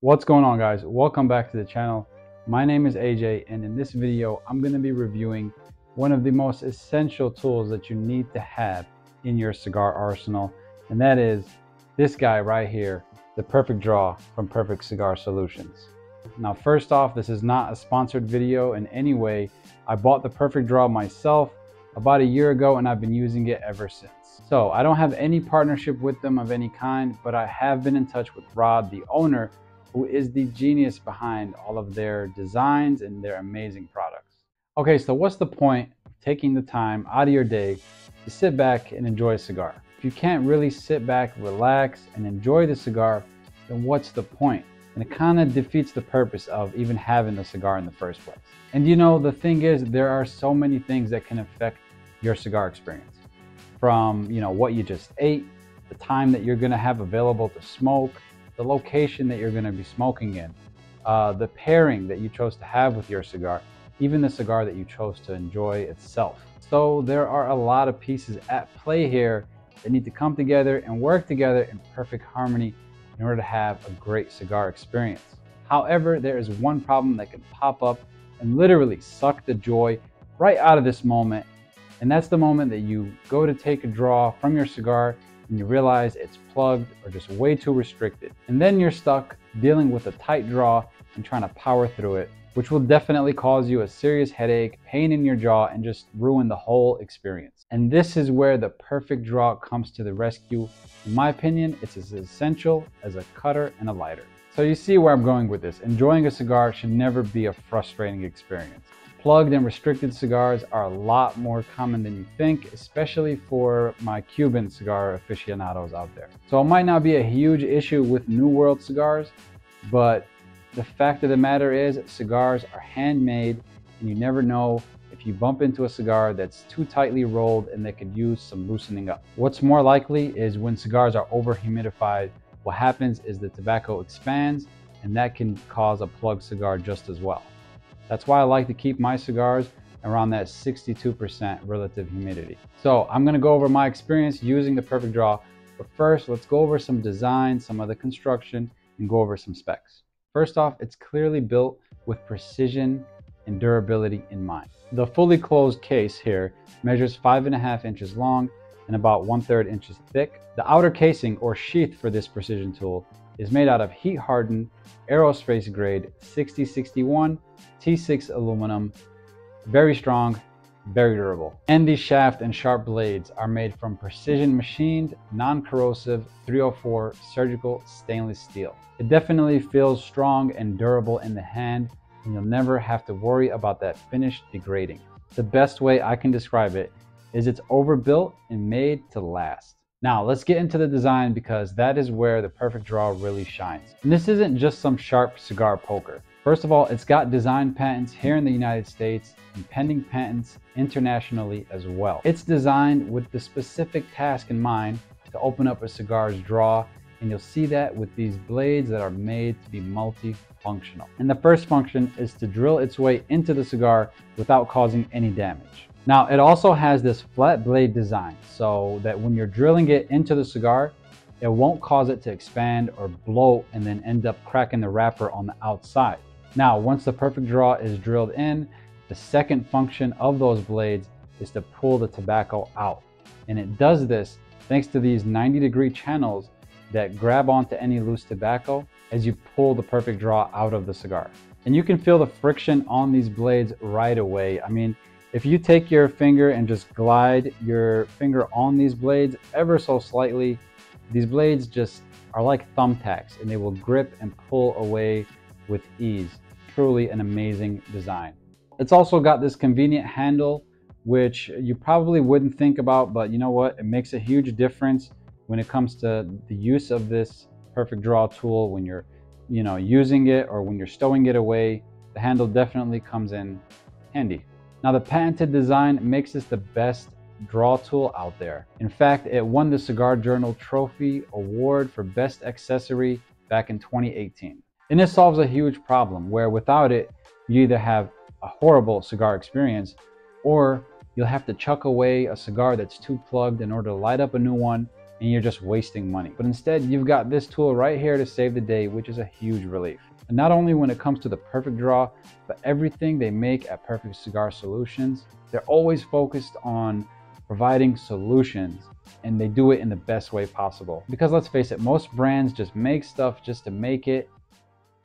What's going on, guys? Welcome back to the channel. My name is AJ, and in this video I'm going to be reviewing one of the most essential tools that you need to have in your cigar arsenal, and that is this guy right here, the Perfect Draw from Perfect Cigar Solutions. Now, first off, this is not a sponsored video in any way. I bought the Perfect Draw myself about a year ago and I've been using it ever since. So I don't have any partnership with them of any kind, but I have been in touch with Rod, the owner, who is the genius behind all of their designs and their amazing products. Okay, so what's the point of taking the time out of your day to sit back and enjoy a cigar? If you can't really sit back, relax, and enjoy the cigar, then what's the point? And it kind of defeats the purpose of even having the cigar in the first place. And you know, the thing is, there are so many things that can affect your cigar experience. From, what you just ate, the time that you're gonna have available to smoke, the location that you're going to be smoking in, the pairing that you chose to have with your cigar, even the cigar that you chose to enjoy itself. So there are a lot of pieces at play here that need to come together and work together in perfect harmony in order to have a great cigar experience. However, there is one problem that can pop up and literally suck the joy right out of this moment, and that's the moment that you go to take a draw from your cigar and you realize it's plugged or just way too restricted. And then you're stuck dealing with a tight draw and trying to power through it, which will definitely cause you a serious headache, pain in your jaw, and just ruin the whole experience. And this is where the Perfect Draw comes to the rescue. In my opinion, it's as essential as a cutter and a lighter. So you see where I'm going with this. Enjoying a cigar should never be a frustrating experience. Plugged and restricted cigars are a lot more common than you think, especially for my Cuban cigar aficionados out there. So it might not be a huge issue with New World cigars, but the fact of the matter is cigars are handmade, and you never know if you bump into a cigar that's too tightly rolled and that could use some loosening up. What's more likely is when cigars are over humidified, what happens is the tobacco expands, and that can cause a plugged cigar just as well. That's why I like to keep my cigars around that 62% relative humidity. So I'm gonna go over my experience using the Perfect Draw, but first let's go over some design, some of the construction, and go over some specs. First off, it's clearly built with precision and durability in mind. The fully closed case here measures 5.5 inches long and about 1/3 inches thick. The outer casing or sheath for this precision tool is made out of heat-hardened aerospace grade 6061 T6 aluminum, very strong, very durable. And these shaft and sharp blades are made from precision machined, non-corrosive 304 surgical stainless steel. It definitely feels strong and durable in the hand, and you'll never have to worry about that finish degrading. The best way I can describe it is it's overbuilt and made to last. Now let's get into the design, because that is where the Perfect Draw really shines. And this isn't just some sharp cigar poker. First of all, it's got design patents here in the United States and pending patents internationally as well. It's designed with the specific task in mind to open up a cigar's draw, and you'll see that with these blades that are made to be multifunctional. And the first function is to drill its way into the cigar without causing any damage. Now, it also has this flat blade design so that when you're drilling it into the cigar, it won't cause it to expand or bloat and then end up cracking the wrapper on the outside. Now, once the Perfect Draw is drilled in, the second function of those blades is to pull the tobacco out. And it does this thanks to these 90-degree channels that grab onto any loose tobacco as you pull the Perfect Draw out of the cigar. And you can feel the friction on these blades right away. I mean, if you take your finger and just glide your finger on these blades ever so slightly, these blades just are like thumbtacks, and they will grip and pull away with ease. Truly an amazing design. It's also got this convenient handle, which you probably wouldn't think about, but you know what? It makes a huge difference when it comes to the use of this Perfect Draw tool. When you're, using it or when you're stowing it away, the handle definitely comes in handy. Now, the patented design makes this the best draw tool out there. In fact, it won the Cigar Journal Trophy Award for Best Accessory back in 2018. And this solves a huge problem where without it, you either have a horrible cigar experience, or you'll have to chuck away a cigar that's too plugged in order to light up a new one, and you're just wasting money. But instead, you've got this tool right here to save the day, which is a huge relief. And not only when it comes to the Perfect Draw, but everything they make at Perfect Cigar Solutions, they're always focused on providing solutions, and they do it in the best way possible. Because let's face it, most brands just make stuff just to make it,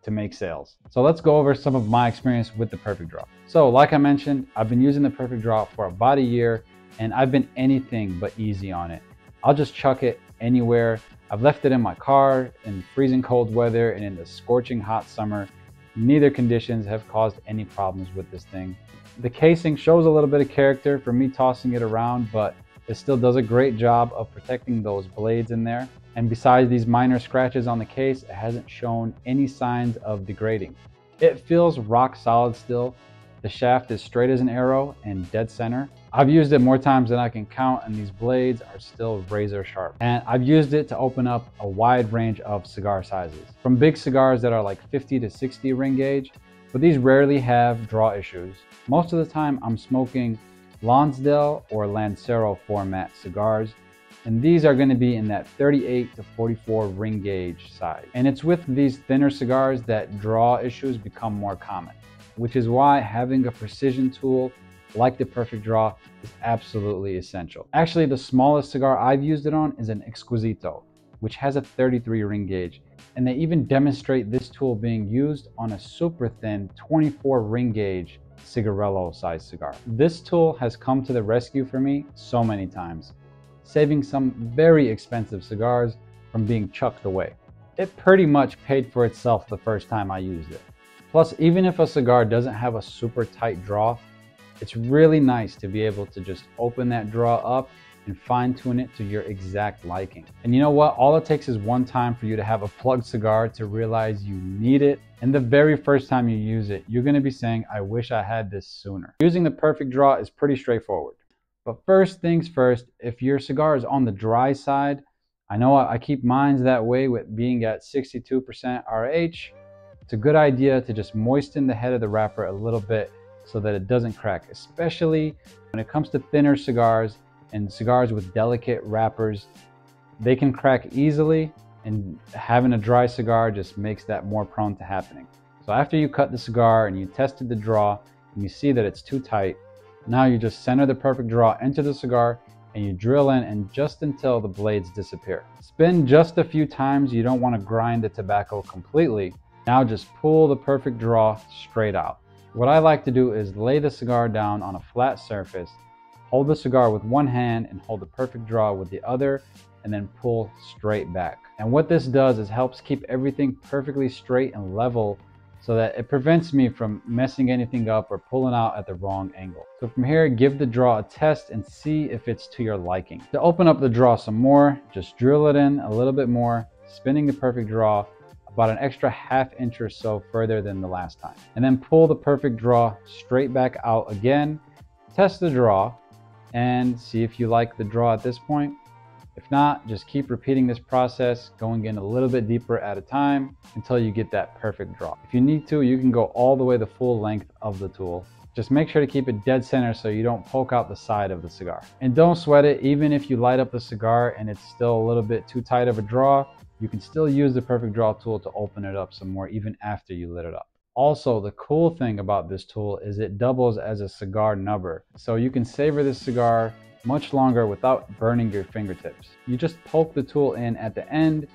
to make sales. So let's go over some of my experience with the Perfect Draw. So like I mentioned, I've been using the Perfect Draw for about a year, and I've been anything but easy on it. I'll just chuck it anywhere. I've left it in my car in freezing cold weather and in the scorching hot summer. Neither conditions have caused any problems with this thing. The casing shows a little bit of character for me tossing it around, but it still does a great job of protecting those blades in there. And besides these minor scratches on the case, it hasn't shown any signs of degrading. It feels rock solid still. The shaft is straight as an arrow and dead center. I've used it more times than I can count, and these blades are still razor sharp. And I've used it to open up a wide range of cigar sizes, from big cigars that are like 50 to 60 ring gauge, but these rarely have draw issues. Most of the time I'm smoking Lonsdale or Lancero format cigars, and these are going to be in that 38 to 44 ring gauge size. And it's with these thinner cigars that draw issues become more common, which is why having a precision tool like the Perfect Draw is absolutely essential. Actually, the smallest cigar I've used it on is an Exquisito, which has a 33 ring gauge, and they even demonstrate this tool being used on a super thin 24 ring gauge cigarillo size cigar. This tool has come to the rescue for me so many times, saving some very expensive cigars from being chucked away. It pretty much paid for itself the first time I used it. Plus, even if a cigar doesn't have a super tight draw, it's really nice to be able to just open that draw up and fine tune it to your exact liking. And you know what? All it takes is one time for you to have a plugged cigar to realize you need it. And the very first time you use it, you're gonna be saying, I wish I had this sooner. Using the Perfect Draw is pretty straightforward. But first things first, if your cigar is on the dry side, I know I keep mine that way with being at 62% RH. It's a good idea to just moisten the head of the wrapper a little bit so that it doesn't crack, especially when it comes to thinner cigars and cigars with delicate wrappers. They can crack easily, and having a dry cigar just makes that more prone to happening. So after you cut the cigar and you tested the draw and you see that it's too tight, now you just center the Perfect Draw into the cigar and you drill in, and just until the blades disappear. Spin just a few times. You don't want to grind the tobacco completely. Now just pull the Perfect Draw straight out. What I like to do is lay the cigar down on a flat surface, hold the cigar with one hand and hold the Perfect Draw with the other, and then pull straight back. And what this does is helps keep everything perfectly straight and level, so that it prevents me from messing anything up or pulling out at the wrong angle. So from here, give the draw a test and see if it's to your liking. To open up the draw some more, just drill it in a little bit more, spinning the Perfect Draw about an extra ½ inch or so further than the last time. And then pull the Perfect Draw straight back out again, test the draw, and see if you like the draw at this point. If not, just keep repeating this process, going in a little bit deeper at a time until you get that perfect draw. If you need to, you can go all the way the full length of the tool. Just make sure to keep it dead center so you don't poke out the side of the cigar. And don't sweat it. Even if you light up the cigar and it's still a little bit too tight of a draw, you can still use the Perfect Draw tool to open it up some more even after you lit it up. Also, the cool thing about this tool is it doubles as a cigar nubber. So you can savor this cigar much longer without burning your fingertips. You just poke the tool in at the end.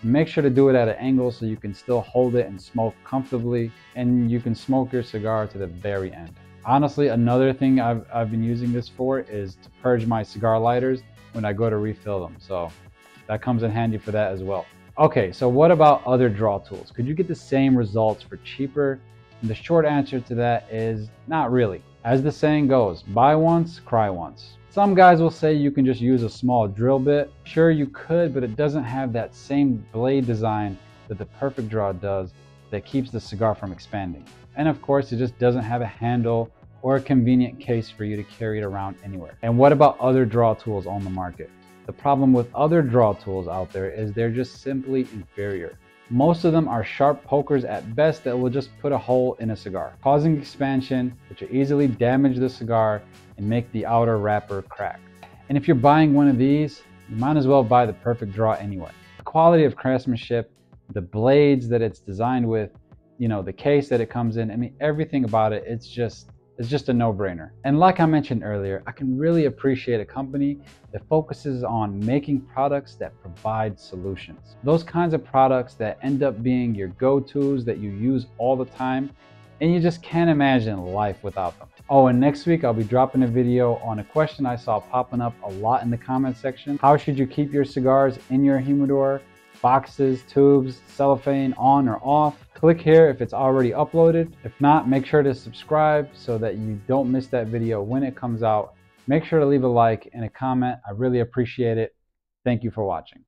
Make sure to do it at an angle so you can still hold it and smoke comfortably, and you can smoke your cigar to the very end. Honestly, another thing I've been using this for is to purge my cigar lighters when I go to refill them. So that comes in handy for that as well. Okay, so what about other draw tools? Could you get the same results for cheaper? And the short answer to that is not really. As the saying goes, buy once, cry once. Some guys will say you can just use a small drill bit. Sure, you could, but it doesn't have that same blade design that the Perfect Draw does that keeps the cigar from expanding. And of course, it just doesn't have a handle or a convenient case for you to carry it around anywhere. And what about other draw tools on the market? The problem with other draw tools out there is they're just simply inferior. Most of them are sharp pokers at best that will just put a hole in a cigar, causing expansion, which will easily damage the cigar and make the outer wrapper crack. And if you're buying one of these, you might as well buy the Perfecdraw anyway. The quality of craftsmanship, the blades that it's designed with, you know, the case that it comes in, I mean, everything about it, it's just a no-brainer. And like I mentioned earlier, I can really appreciate a company that focuses on making products that provide solutions. Those kinds of products that end up being your go-tos that you use all the time, and you just can't imagine life without them. Oh, and next week I'll be dropping a video on a question I saw popping up a lot in the comment section. How should you keep your cigars in your humidor? Boxes, tubes, cellophane, on or off? Click here if it's already uploaded. If not, make sure to subscribe so that you don't miss that video when it comes out. Make sure to leave a like and a comment. I really appreciate it. Thank you for watching.